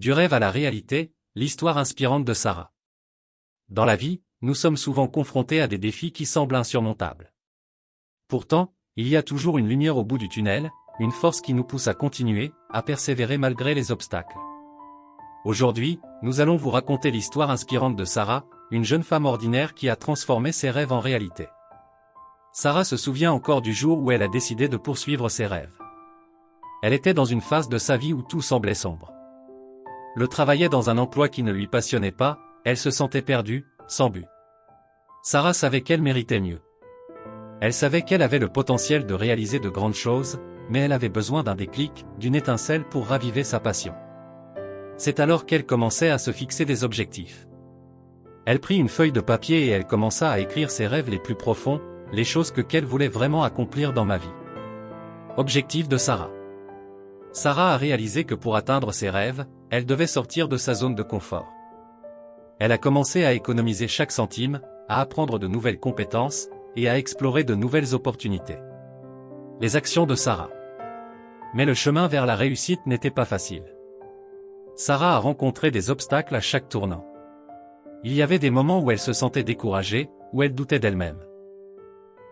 Du rêve à la réalité, l'histoire inspirante de Sarah. Dans la vie, nous sommes souvent confrontés à des défis qui semblent insurmontables. Pourtant, il y a toujours une lumière au bout du tunnel, une force qui nous pousse à continuer, à persévérer malgré les obstacles. Aujourd'hui, nous allons vous raconter l'histoire inspirante de Sarah, une jeune femme ordinaire qui a transformé ses rêves en réalité. Sarah se souvient encore du jour où elle a décidé de poursuivre ses rêves. Elle était dans une phase de sa vie où tout semblait sombre. Elle travaillait dans un emploi qui ne lui passionnait pas, elle se sentait perdue, sans but. Sarah savait qu'elle méritait mieux. Elle savait qu'elle avait le potentiel de réaliser de grandes choses, mais elle avait besoin d'un déclic, d'une étincelle pour raviver sa passion. C'est alors qu'elle commençait à se fixer des objectifs. Elle prit une feuille de papier et elle commença à écrire ses rêves les plus profonds, les choses qu'elle voulait vraiment accomplir dans ma vie. Objectif de Sarah. Sarah a réalisé que pour atteindre ses rêves, elle devait sortir de sa zone de confort. Elle a commencé à économiser chaque centime, à apprendre de nouvelles compétences, et à explorer de nouvelles opportunités. Les actions de Sarah. Mais le chemin vers la réussite n'était pas facile. Sarah a rencontré des obstacles à chaque tournant. Il y avait des moments où elle se sentait découragée, où elle doutait d'elle-même.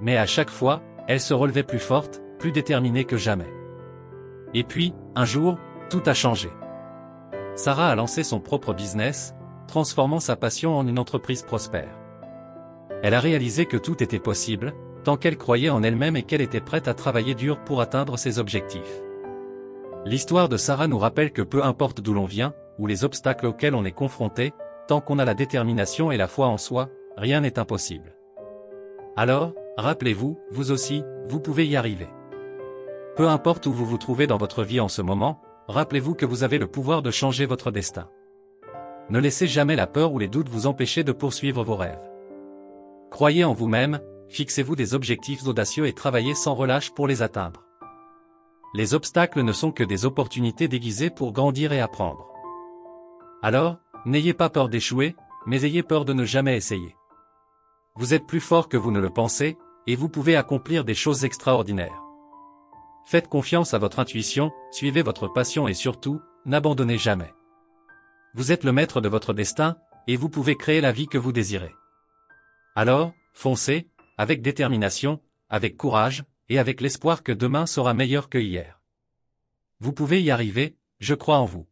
Mais à chaque fois, elle se relevait plus forte, plus déterminée que jamais. Et puis, un jour, tout a changé. Sarah a lancé son propre business, transformant sa passion en une entreprise prospère. Elle a réalisé que tout était possible, tant qu'elle croyait en elle-même et qu'elle était prête à travailler dur pour atteindre ses objectifs. L'histoire de Sarah nous rappelle que peu importe d'où l'on vient, ou les obstacles auxquels on est confronté, tant qu'on a la détermination et la foi en soi, rien n'est impossible. Alors, rappelez-vous, vous aussi, vous pouvez y arriver. Peu importe où vous vous trouvez dans votre vie en ce moment, rappelez-vous que vous avez le pouvoir de changer votre destin. Ne laissez jamais la peur ou les doutes vous empêcher de poursuivre vos rêves. Croyez en vous-même, fixez-vous des objectifs audacieux et travaillez sans relâche pour les atteindre. Les obstacles ne sont que des opportunités déguisées pour grandir et apprendre. Alors, n'ayez pas peur d'échouer, mais ayez peur de ne jamais essayer. Vous êtes plus fort que vous ne le pensez, et vous pouvez accomplir des choses extraordinaires. Faites confiance à votre intuition, suivez votre passion et surtout, n'abandonnez jamais. Vous êtes le maître de votre destin, et vous pouvez créer la vie que vous désirez. Alors, foncez, avec détermination, avec courage, et avec l'espoir que demain sera meilleur que hier. Vous pouvez y arriver, je crois en vous.